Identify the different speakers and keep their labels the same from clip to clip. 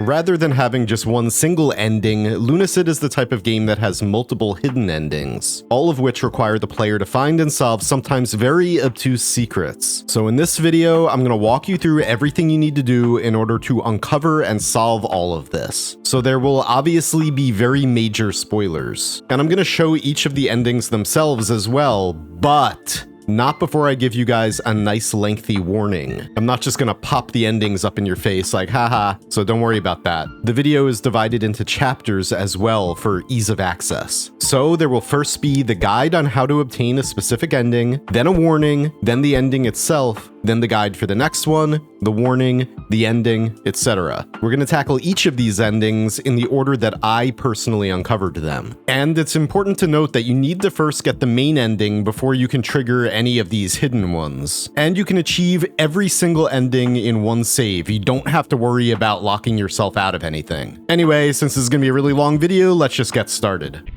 Speaker 1: Rather than having just one single ending, Lunacid is the type of game that has multiple hidden endings, all of which require the player to find and solve sometimes very obtuse secrets. So in this video, I'm going to walk you through everything you need to do in order to uncover and solve all of this. So there will obviously be very major spoilers, and I'm going to show each of the endings themselves as well, but not before I give you guys a nice lengthy warning. I'm not just gonna pop the endings up in your face like haha, so don't worry about that. The video is divided into chapters as well for ease of access. So there will first be the guide on how to obtain a specific ending, then a warning, then the ending itself, then the guide for the next one, the warning, the ending, etc. We're going to tackle each of these endings in the order that I personally uncovered them. And it's important to note that you need to first get the main ending before you can trigger any of these hidden ones. And you can achieve every single ending in one save. You don't have to worry about locking yourself out of anything. Anyway, since this is going to be a really long video, let's just get started.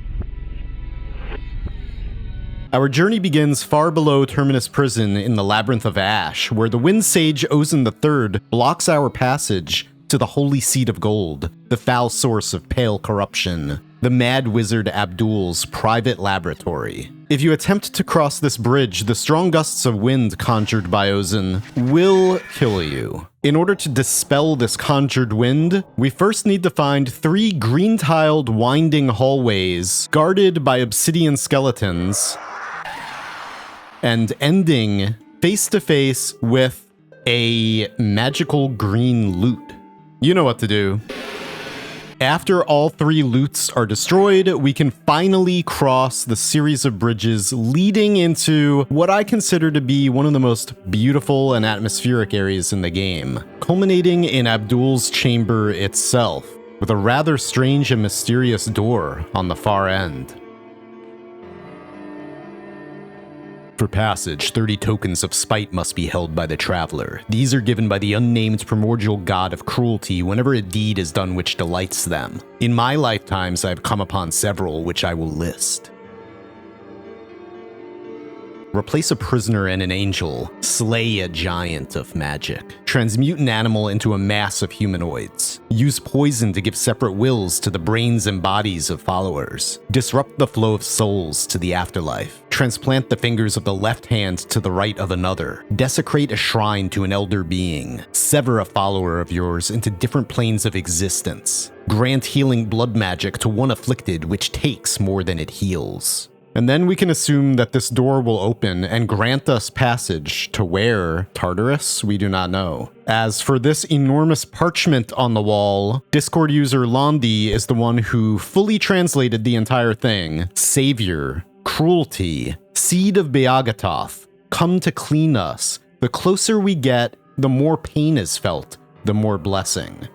Speaker 1: Our journey begins far below Terminus Prison in the Labyrinth of Ash, where the Wind Sage Ozen III blocks our passage to the Holy Seat of Gold, the foul source of pale corruption, the Mad Wizard Abdul's private laboratory. If you attempt to cross this bridge, the strong gusts of wind conjured by Ozen will kill you. In order to dispel this conjured wind, we first need to find 3 green-tiled winding hallways guarded by obsidian skeletons, and ending face-to-face with a magical green loot. You know what to do. After all 3 loots are destroyed, we can finally cross the series of bridges leading into what I consider to be one of the most beautiful and atmospheric areas in the game, culminating in Abdul's chamber itself, with a rather strange and mysterious door on the far end. For passage, 30 tokens of spite must be held by the traveler. These are given by the unnamed primordial god of cruelty whenever a deed is done which delights them. In my lifetimes, I've come upon several, which I will list. Replace a prisoner and an angel. Slay a giant of magic. Transmute an animal into a mass of humanoids. Use poison to give separate wills to the brains and bodies of followers. Disrupt the flow of souls to the afterlife. Transplant the fingers of the left hand to the right of another. Desecrate a shrine to an elder being. Sever a follower of yours into different planes of existence. Grant healing blood magic to one afflicted, which takes more than it heals. And then we can assume that this door will open and grant us passage to where? Tartarus? We do not know. As for this enormous parchment on the wall, Discord user Londi is the one who fully translated the entire thing. Savior, cruelty, seed of Beagatoth, come to clean us. The closer we get, the more pain is felt, the more blessing.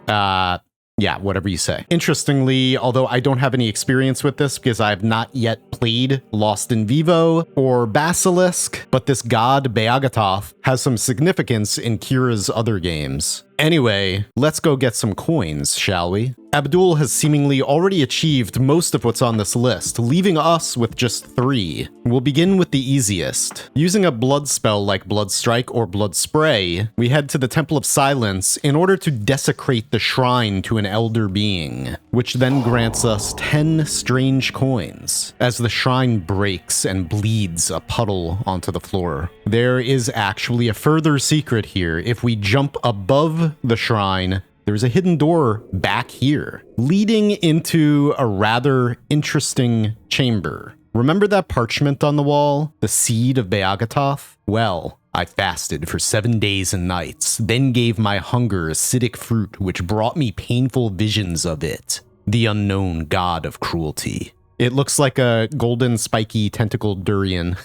Speaker 1: Yeah, whatever you say. Interestingly, although I don't have any experience with this because I have not yet played Lost in Vivo or Basilisk, but this god Beagatoth has some significance in Kira's other games. Anyway, let's go get some coins, shall we? Abdul has seemingly already achieved most of what's on this list, leaving us with just 3. We'll begin with the easiest. Using a blood spell like Blood Strike or Blood Spray, we head to the Temple of Silence in order to desecrate the shrine to an elder being, which then grants us 10 strange coins, as the shrine breaks and bleeds a puddle onto the floor. There is actually a further secret here. If we jump above the shrine, there's a hidden door back here, leading into a rather interesting chamber. Remember that parchment on the wall? The seed of Beagatoth? Well, I fasted for 7 days and nights, then gave my hunger acidic fruit which brought me painful visions of it, the unknown god of cruelty. It looks like a golden spiky tentacled durian.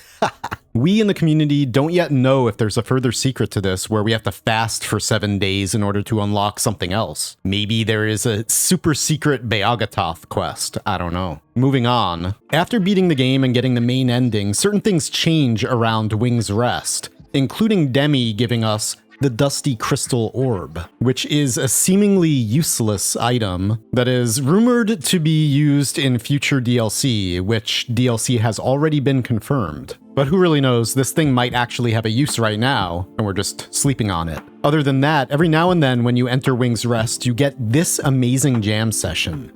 Speaker 1: We in the community don't yet know if there's a further secret to this where we have to fast for 7 days in order to unlock something else. Maybe there is a super secret Beagatoth quest. I don't know. Moving on. After beating the game and getting the main ending, certain things change around Wing's Rest, including Demi giving us the Dusty Crystal Orb, which is a seemingly useless item that is rumored to be used in future DLC, which DLC has already been confirmed. But who really knows, this thing might actually have a use right now, and we're just sleeping on it. Other than that, every now and then when you enter Wing's Rest, you get this amazing jam session.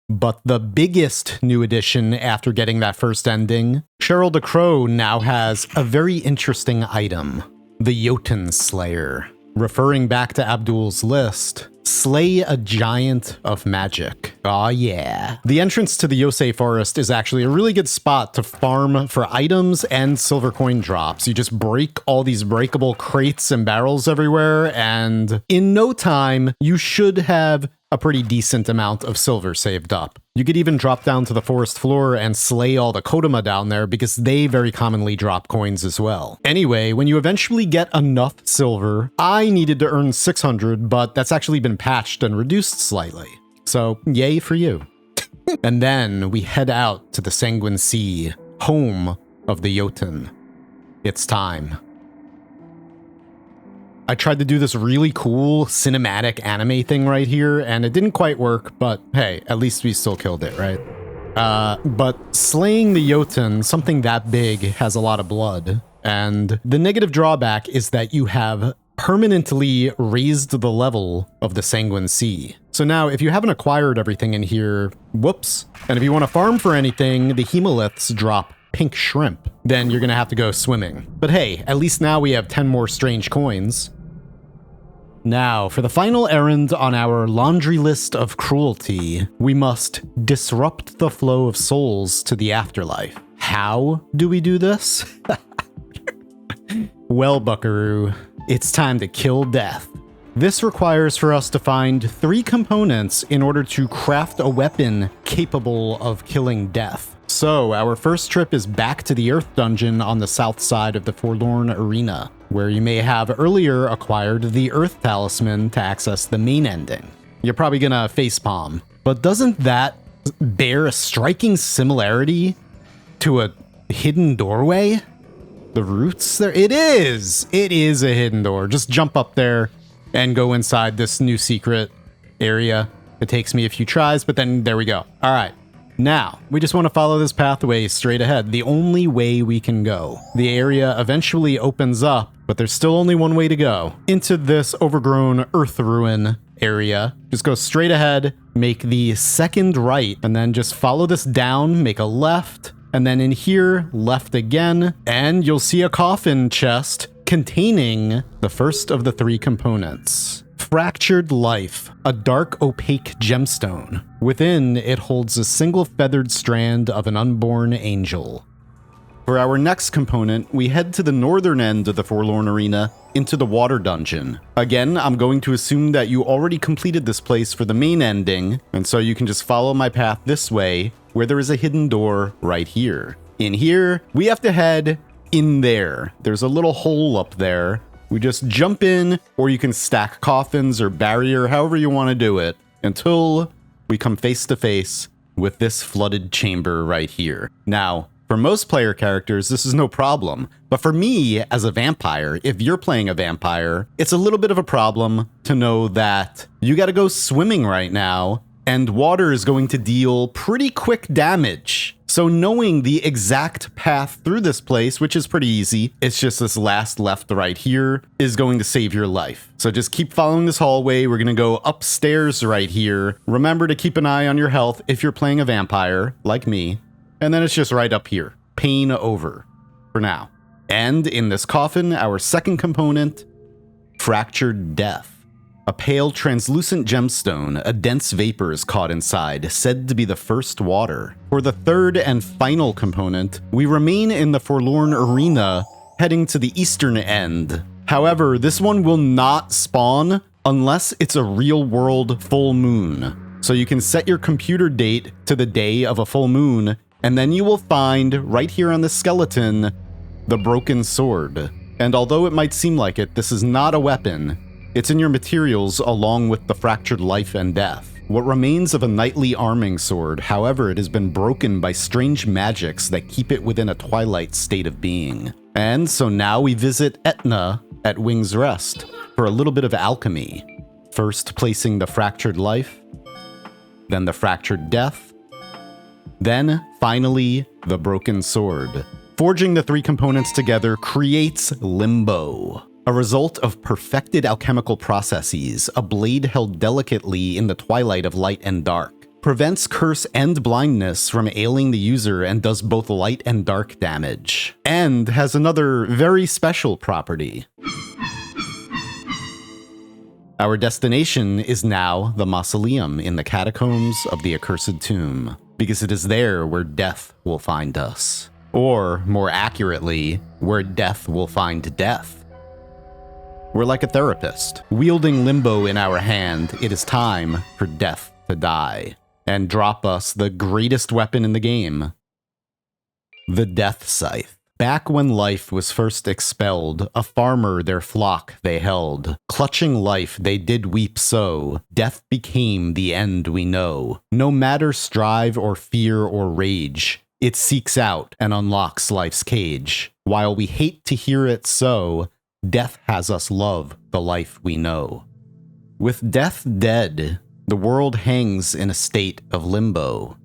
Speaker 1: But the biggest new addition after getting that first ending, Cheryl the Crow now has a very interesting item, the Jotun Slayer. Referring back to Abdul's list, slay a giant of magic. Aw yeah. The entrance to the Yosei Forest is actually a really good spot to farm for items and silver coin drops. You just break all these breakable crates and barrels everywhere, and in no time, you should have a pretty decent amount of silver saved up. You could even drop down to the forest floor and slay all the Kodama down there because they very commonly drop coins as well. Anyway, when you eventually get enough silver, I needed to earn 600, but that's actually been patched and reduced slightly. So yay for you. And then we head out to the Sanguine Sea, home of the Jotun. It's time. I tried to do this really cool cinematic anime thing right here, and it didn't quite work, but hey, at least we still killed it, right? But slaying the Jotun, something that big, has a lot of blood, and the negative drawback is that you have permanently raised the level of the Sanguine Sea. So now, if you haven't acquired everything in here, whoops, and if you want to farm for anything, the Hemoliths drop pink shrimp, then you're gonna have to go swimming. But hey, at least now we have 10 more strange coins. Now, for the final errand on our laundry list of cruelty, we must disrupt the flow of souls to the afterlife. How do we do this? Well, buckaroo, it's time to kill death. This requires for us to find 3 components in order to craft a weapon capable of killing death. So, our first trip is back to the Earth Dungeon on the south side of the Forlorn Arena, where you may have earlier acquired the Earth Talisman to access the main ending. You're probably gonna facepalm, but doesn't that bear a striking similarity to a hidden doorway? The roots there? It is! It is a hidden door. Just jump up there and go inside this new secret area. It takes me a few tries, but then there we go. All right. Now, we just want to follow this pathway straight ahead, the only way we can go. The area eventually opens up, but there's still only one way to go. Into this overgrown earth ruin area. Just go straight ahead, make the second right, and then just follow this down, make a left, and then in here, left again, and you'll see a coffin chest containing the first of the 3 components. Fractured Life, a dark opaque gemstone. Within, it holds a single feathered strand of an unborn angel. For our next component, we head to the northern end of the Forlorn Arena into the Water Dungeon. Again, I'm going to assume that you already completed this place for the main ending, and so you can just follow my path this way, where there is a hidden door right here. In here, we have to head in there. There's a little hole up there. We just jump in, or you can stack coffins or barrier, however you want to do it, until we come face to face with this flooded chamber right here. Now, for most player characters, this is no problem. But for me, as a vampire, if you're playing a vampire, it's a little bit of a problem to know that you gotta go swimming right now, and water is going to deal pretty quick damage. So knowing the exact path through this place, which is pretty easy, it's just this last left right here, is going to save your life. So just keep following this hallway. We're gonna go upstairs right here. Remember to keep an eye on your health if you're playing a vampire, like me. And then it's just right up here. Pain over, for now. And in this coffin, our second component, Fractured Death. A pale, translucent gemstone, a dense vapor is caught inside, said to be the first water. For the third and final component, we remain in the Forlorn Arena, heading to the eastern end. However, this one will not spawn unless it's a real-world full moon. So you can set your computer date to the day of a full moon, and then you will find, right here on the skeleton, the broken sword. And although it might seem like it, this is not a weapon. It's in your materials along with the fractured life and death. What remains of a knightly arming sword, however, it has been broken by strange magics that keep it within a twilight state of being. And so now we visit Etna at Wing's Rest for a little bit of alchemy. First placing the fractured life, then the fractured death, then finally the broken sword. Forging the three components together creates Limbo. A result of perfected alchemical processes, a blade held delicately in the twilight of light and dark. Prevents curse and blindness from ailing the user and does both light and dark damage. And has another very special property. Our destination is now the mausoleum in the catacombs of the accursed tomb, because it is there where death will find us. Or, more accurately, where death will find death. We're like a therapist. Wielding Limbo in our hand, it is time for death to die and drop us the greatest weapon in the game, the Death Scythe. Back when life was first expelled, a farmer their flock they held. Clutching life they did weep so, death became the end we know. No matter strive or fear or rage, it seeks out and unlocks life's cage. While we hate to hear it so, death has us love the life we know. With death dead, the world hangs in a state of limbo.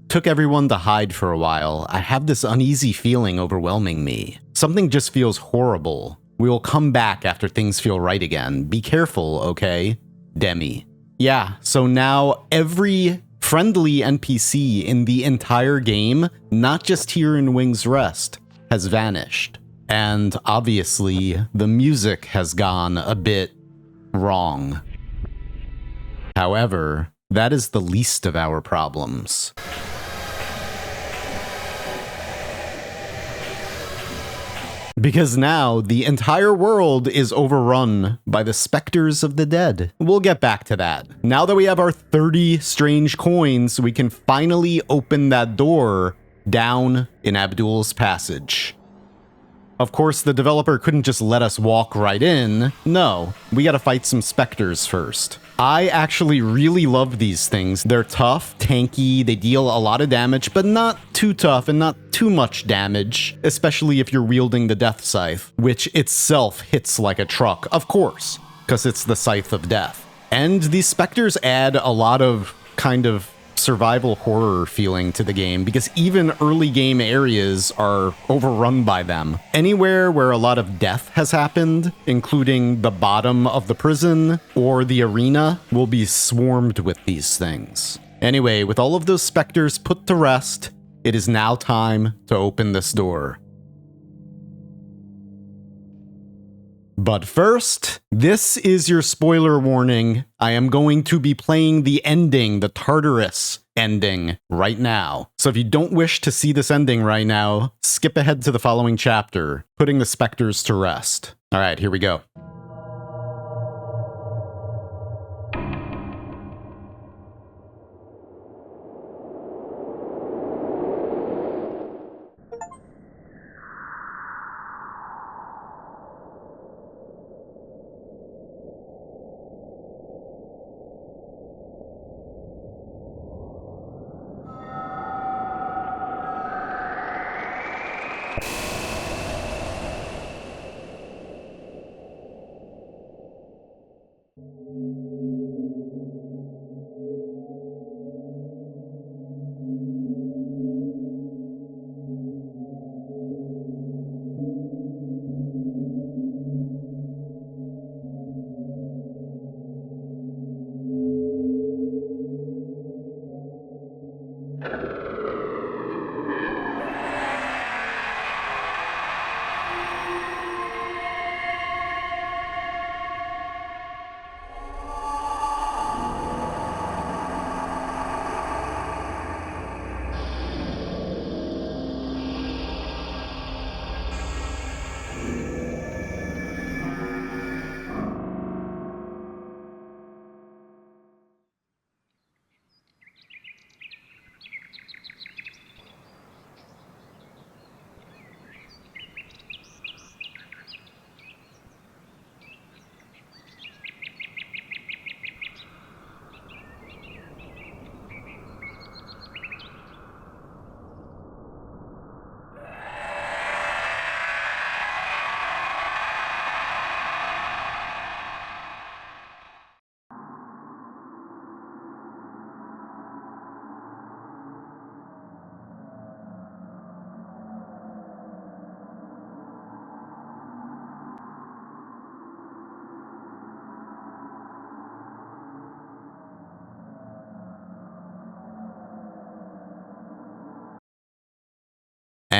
Speaker 1: Took everyone to hide for a while. I have this uneasy feeling overwhelming me. Something just feels horrible. We will come back after things feel right again. Be careful, okay? Demi. Yeah, so now every friendly NPC in the entire game, not just here in Wing's Rest, has vanished. And obviously, the music has gone a bit wrong. However, that is the least of our problems. Because now, the entire world is overrun by the Spectres of the Dead. We'll get back to that. Now that we have our 30 strange coins, we can finally open that door down in Abdul's passage. Of course, the developer couldn't just let us walk right in. No, we gotta fight some Spectres first. I actually really love these things. They're tough, tanky, they deal a lot of damage, but not too tough and not too much damage, especially if you're wielding the Death Scythe, which itself hits like a truck, of course, because it's the Scythe of Death. And these Spectres add a lot of kind of survival horror feeling to the game, because even early game areas are overrun by them. Anywhere where a lot of death has happened, including the bottom of the prison or the arena, will be swarmed with these things. Anyway, with all of those Spectres put to rest, it is now time to open this door. But first, this is your spoiler warning. I am going to be playing the ending, the Tartarus ending, right now. So if you don't wish to see this ending right now, skip ahead to the following chapter, putting the Spectres to rest. All right, here we go.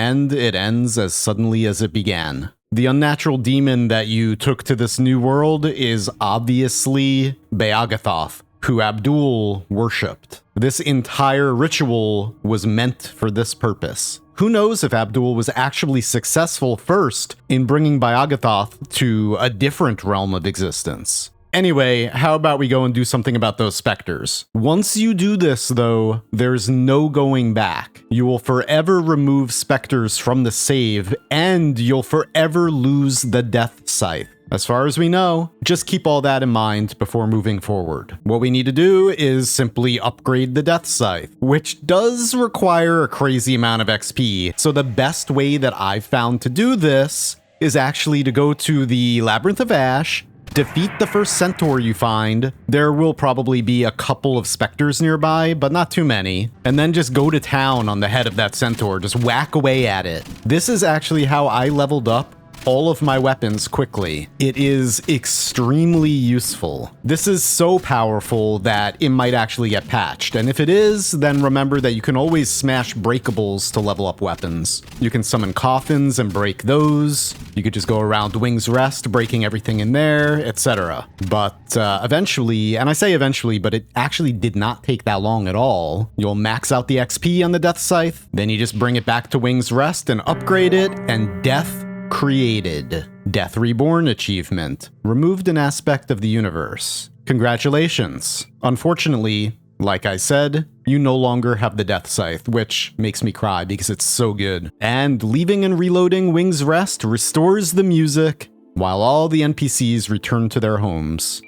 Speaker 1: and it ends as suddenly as it began. The unnatural demon that you took to this new world is obviously Beagathoth, who Abdul worshipped. This entire ritual was meant for this purpose. Who knows if Abdul was actually successful first in bringing Beagathoth to a different realm of existence. Anyway, how about we go and do something about those specters? Once you do this, though, there's no going back. You will forever remove specters from the save, and you'll forever lose the death scythe. As far as we know, just keep all that in mind before moving forward. What we need to do is simply upgrade the death scythe, which does require a crazy amount of XP. So the best way that I've found to do this is actually to go to the Labyrinth of Ash, defeat the first centaur you find. There will probably be a couple of specters nearby, but not too many. And then just go to town on the head of that centaur, just whack away at it. This is actually how I leveled up all of my weapons quickly. It is extremely useful. This is so powerful that it might actually get patched. And if it is, then remember that you can always smash breakables to level up weapons. You can summon coffins and break those. You could just go around Wing's Rest, breaking everything in there, etc. But eventually, and I say eventually, but it actually did not take that long at all. You'll max out the XP on the Death Scythe, then you just bring it back to Wing's Rest and upgrade it, and death created. Death Reborn achievement. Removed an aspect of the universe. Congratulations. Unfortunately, like I said, you no longer have the Death Scythe, which makes me cry because it's so good. And leaving and reloading Wing's Rest restores the music, while all the NPCs return to their homes.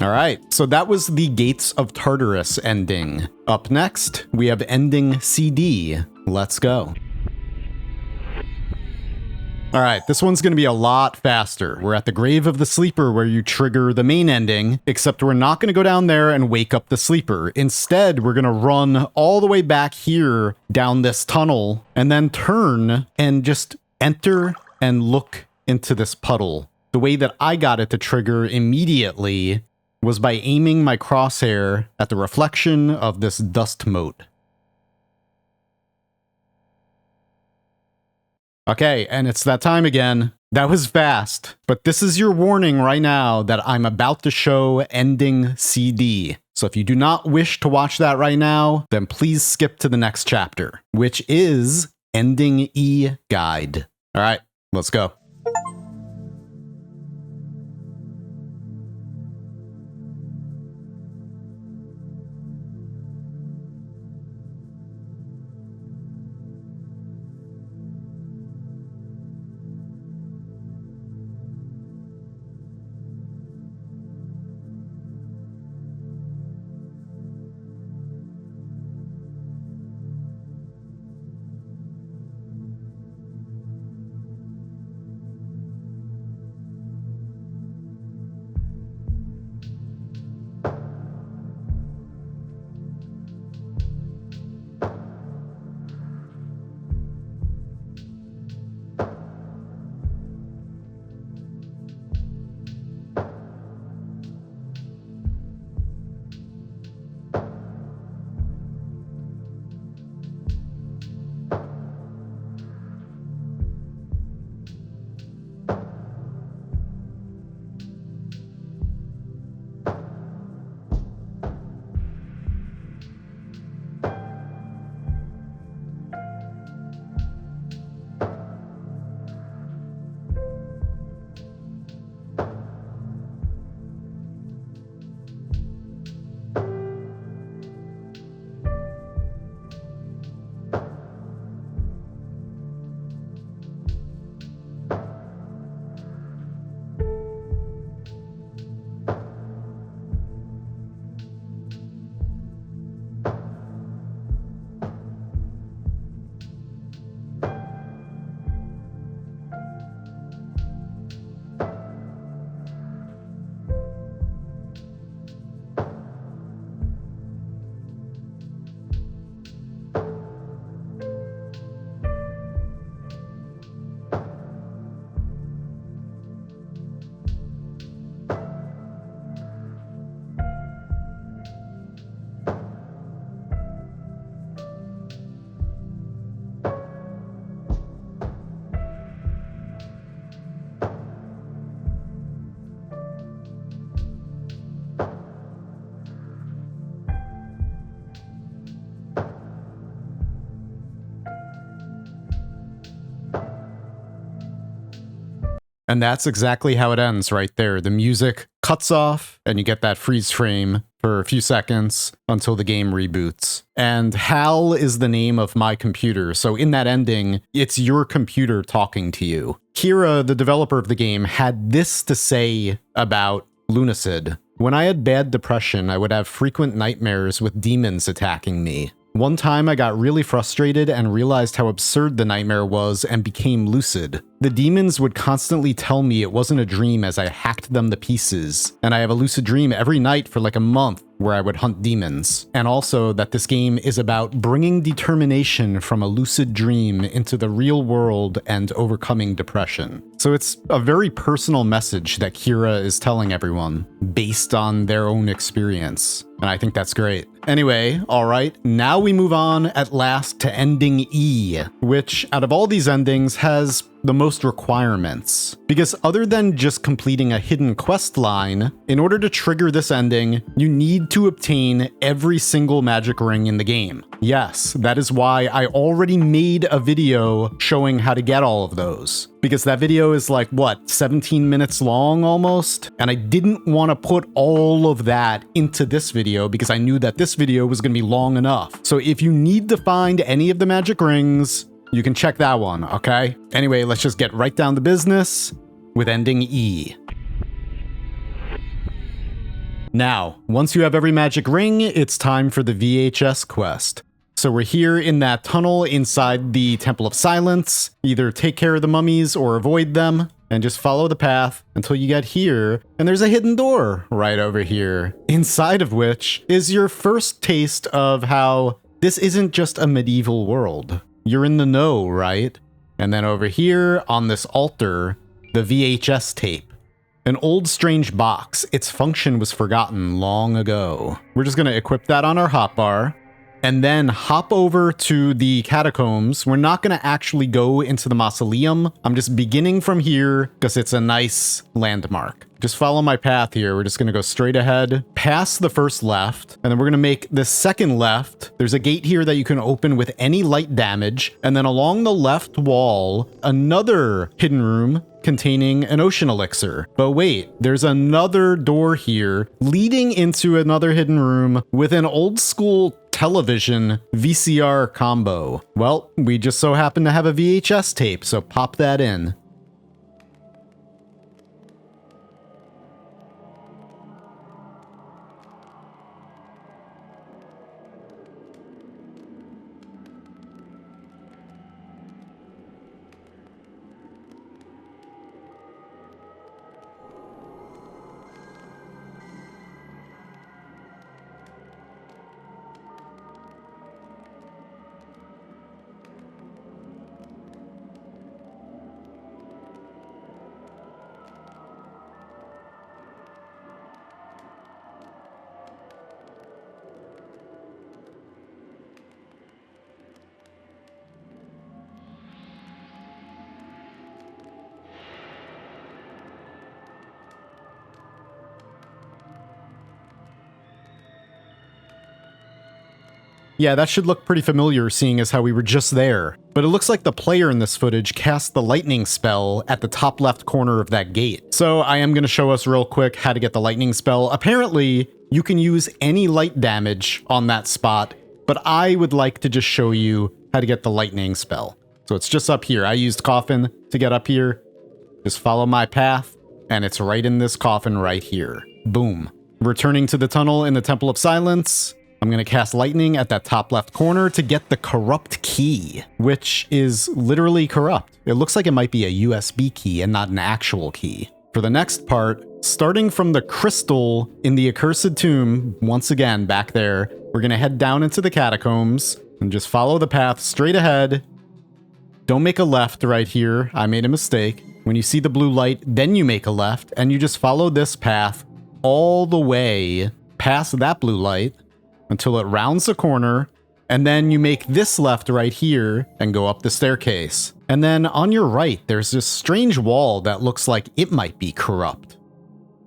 Speaker 1: Alright, so that was the Gates of Tartarus ending. Up next, we have ending CD. Let's go. Alright, this one's gonna be a lot faster. We're at the Grave of the Sleeper where you trigger the main ending, except we're not gonna go down there and wake up the Sleeper. Instead, we're gonna run all the way back here down this tunnel, and then turn and just enter and look into this puddle. The way that I got it to trigger immediately was by aiming my crosshair at the reflection of this dust mote. Okay, and it's that time again. That was fast, but this is your warning right now that I'm about to show ending CD. So if you do not wish to watch that right now, then please skip to the next chapter, which is Ending E Guide. All right, let's go. And that's exactly how it ends right there. The music cuts off and you get that freeze frame for a few seconds until the game reboots. And Hal is the name of my computer. So in that ending, it's your computer talking to you. Kira, the developer of the game, had this to say about Lunacid. When I had bad depression, I would have frequent nightmares with demons attacking me. One time I got really frustrated and realized how absurd the nightmare was and became lucid. The demons would constantly tell me it wasn't a dream as I hacked them to pieces, and I have a lucid dream every night for like a month where I would hunt demons. And also that this game is about bringing determination from a lucid dream into the real world and overcoming depression. So it's a very personal message that Kira is telling everyone based on their own experience. And I think that's great. Anyway, alright, now we move on at last to ending E, which out of all these endings has the most requirements. Because other than just completing a hidden quest line, in order to trigger this ending, you need to obtain every single magic ring in the game. Yes, that is why I already made a video showing how to get all of those. Because that video is like, what, 17 minutes long almost? And I didn't want to put all of that into this video because I knew that this video was going to be long enough. So if you need to find any of the magic rings, you can check that one, okay? Anyway, let's just get right down to business with ending E. Now, once you have every magic ring, it's time for the VHS quest. So we're here in that tunnel inside the Temple of Silence. Either take care of the mummies or avoid them, and just follow the path until you get here, and there's a hidden door right over here, inside of which is your first taste of how this isn't just a medieval world. You're in the know, right? And then over here on this altar, the VHS tape. An old strange box. Its function was forgotten long ago. We're just gonna equip that on our hotbar and then hop over to the catacombs. We're not gonna actually go into the mausoleum. I'm just beginning from here because it's a nice landmark. Just follow my path here. We're just gonna go straight ahead, past the first left, and then we're gonna make the second left. There's a gate here that you can open with any light damage, and then along the left wall, another hidden room containing an ocean elixir. But wait, there's another door here leading into another hidden room with an old school television VCR combo. Well, we just so happen to have a VHS tape, so pop that in. Yeah, that should look pretty familiar seeing as how we were just there. But it looks like the player in this footage cast the lightning spell at the top left corner of that gate. So I am going to show us real quick how to get the lightning spell. Apparently, you can use any light damage on that spot, but I would like to just show you how to get the lightning spell. So it's just up here. I used coffin to get up here. Just follow my path, and it's right in this coffin right here. Boom. Returning to the tunnel in the Temple of Silence, I'm going to cast lightning at that top left corner to get the corrupt key, which is literally corrupt. It looks like it might be a USB key and not an actual key. For the next part, starting from the crystal in the accursed tomb, once again back there, we're going to head down into the catacombs and just follow the path straight ahead. Don't make a left right here. I made a mistake. When you see the blue light, then you make a left and you just follow this path all the way past that blue light until it rounds the corner, and then you make this left right here and go up the staircase. And then on your right, there's this strange wall that looks like it might be corrupt.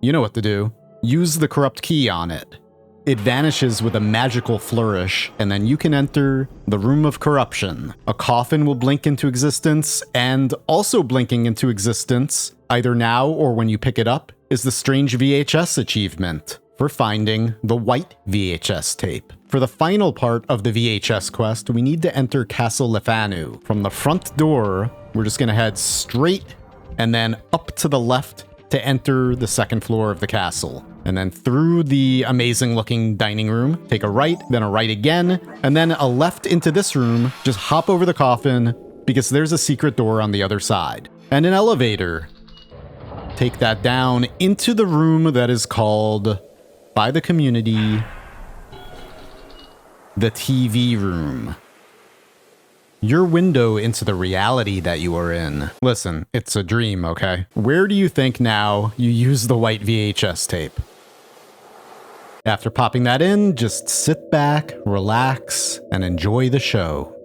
Speaker 1: You know what to do. Use the corrupt key on it. It vanishes with a magical flourish, and then you can enter the Room of Corruption. A coffin will blink into existence, and also blinking into existence either now or when you pick it up, is the Strange VHS achievement for finding the white VHS tape. For the final part of the VHS quest, we need to enter Castle Lefanu. From the front door, we're just gonna head straight and then up to the left to enter the second floor of the castle. And then through the amazing looking dining room, take a right, then a right again, and then a left into this room. Just hop over the coffin because there's a secret door on the other side. And an elevator. Take that down into the room that is called, by the community, the TV room. Your window into the reality that you are in. Listen, it's a dream, okay? Where do you think now you use the white VHS tape? After popping that in, just sit back, relax, and enjoy the show.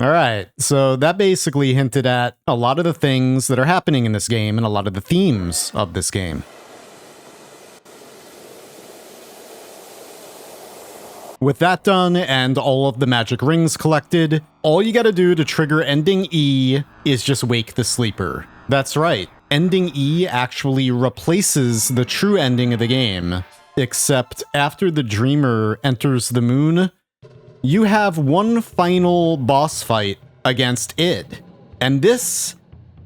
Speaker 1: All right, so that basically hinted at a lot of the things that are happening in this game and a lot of the themes of this game. With that done and all of the magic rings collected, all you gotta do to trigger ending E is just wake the sleeper. That's right, ending E actually replaces the true ending of the game, except after the dreamer enters the moon, you have one final boss fight against id. And this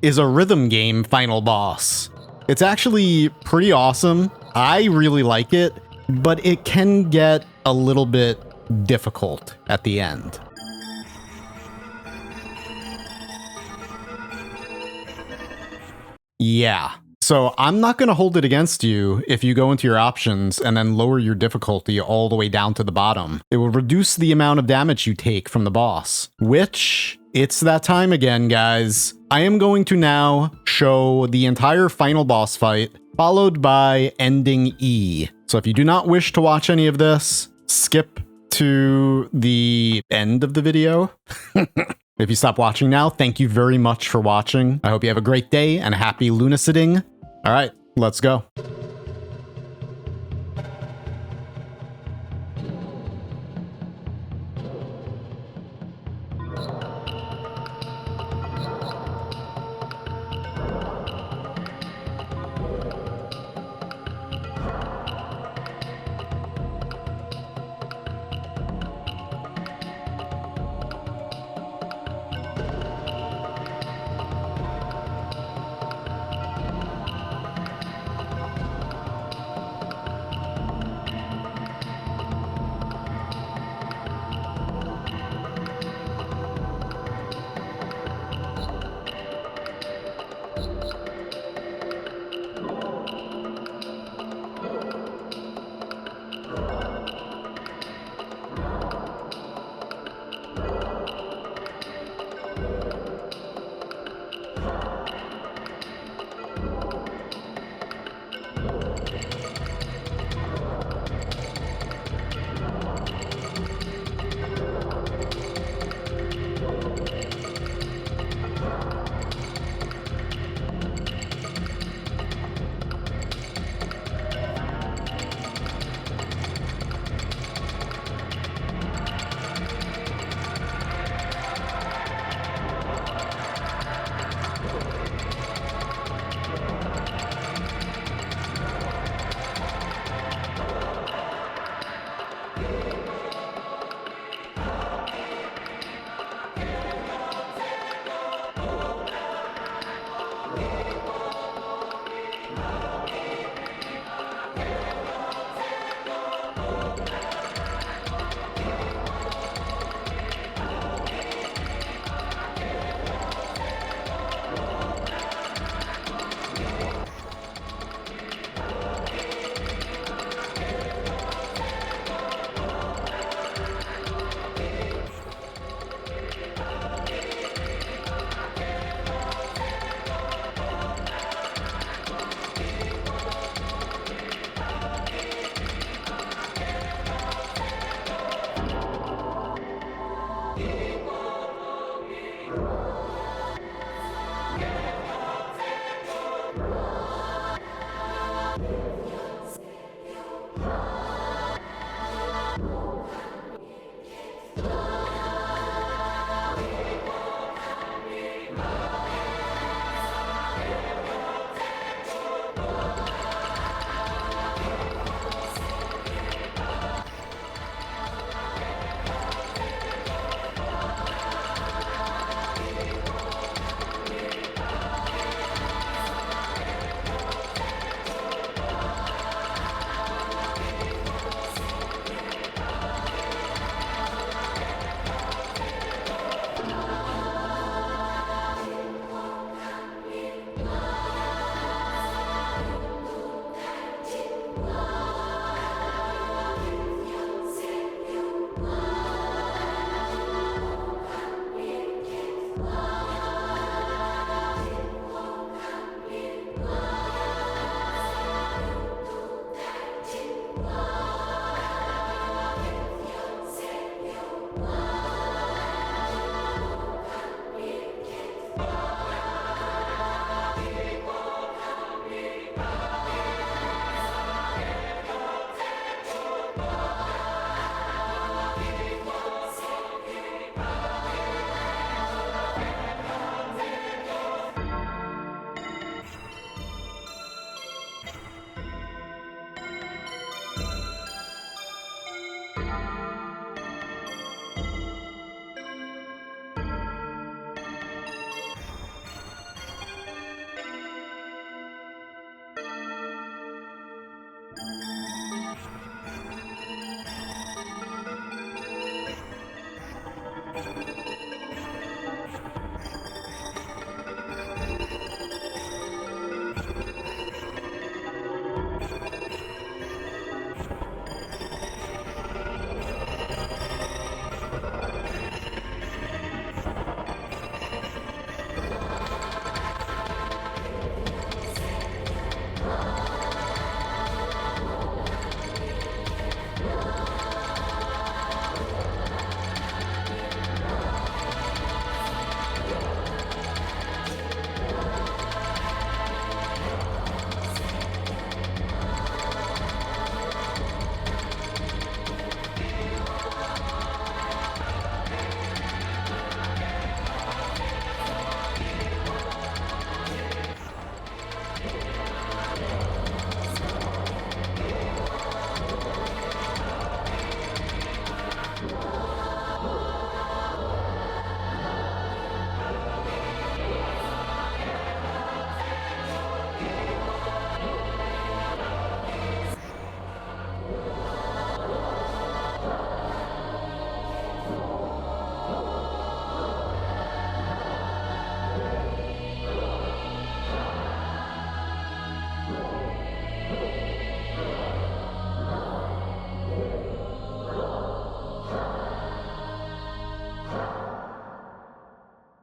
Speaker 1: is a rhythm game final boss. It's actually pretty awesome. I really like it, but it can get a little bit difficult at the end. Yeah. So I'm not going to hold it against you if you go into your options and then lower your difficulty all the way down to the bottom. It will reduce the amount of damage you take from the boss, which it's that time again, guys. I am going to now show the entire final boss fight followed by ending E. So if you do not wish to watch any of this, skip to the end of the video. If you stop watching now, thank you very much for watching. I hope you have a great day and happy Lunaciding. All right, let's go.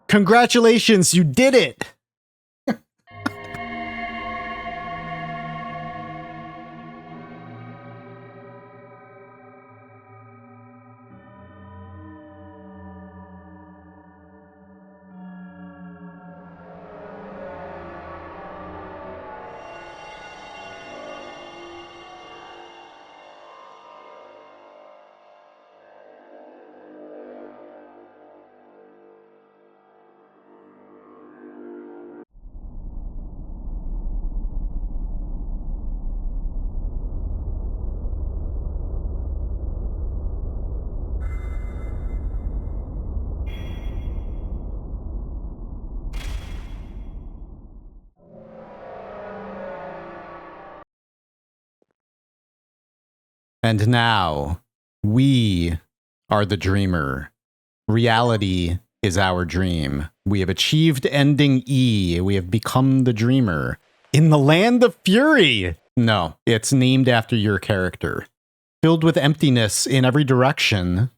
Speaker 1: Congratulations, you did it! And now, we are the dreamer. Reality is our dream. We have achieved ending E. We have become the dreamer. In the land of fury! No, it's named after your character. Filled with emptiness in every direction,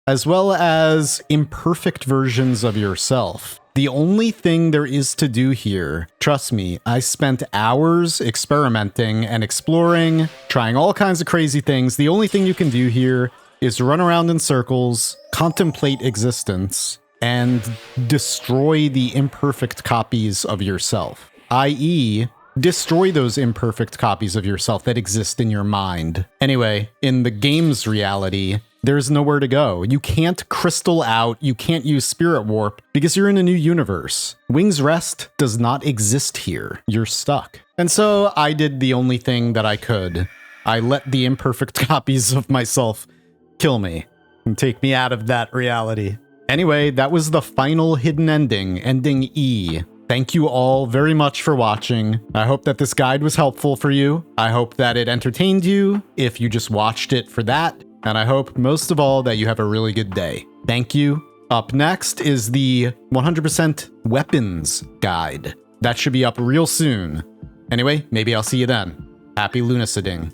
Speaker 1: as well as imperfect versions of yourself. The only thing there is to do here, trust me, I spent hours experimenting and exploring, trying all kinds of crazy things. The only thing you can do here is run around in circles, contemplate existence, and destroy the imperfect copies of yourself. i.e., destroy those imperfect copies of yourself that exist in your mind. Anyway, in the game's reality, there's nowhere to go. You can't crystal out, you can't use spirit warp, because you're in a new universe. Wing's Rest does not exist here. You're stuck. And so I did the only thing that I could. I let the imperfect copies of myself kill me and take me out of that reality. Anyway, that was the final hidden ending, ending E. Thank you all very much for watching. I hope that this guide was helpful for you. I hope that it entertained you if you just watched it for that. And I hope most of all that you have a really good day. Thank you. Up next is the 100% weapons guide. That should be up real soon. Anyway, maybe I'll see you then. Happy Lunaciding.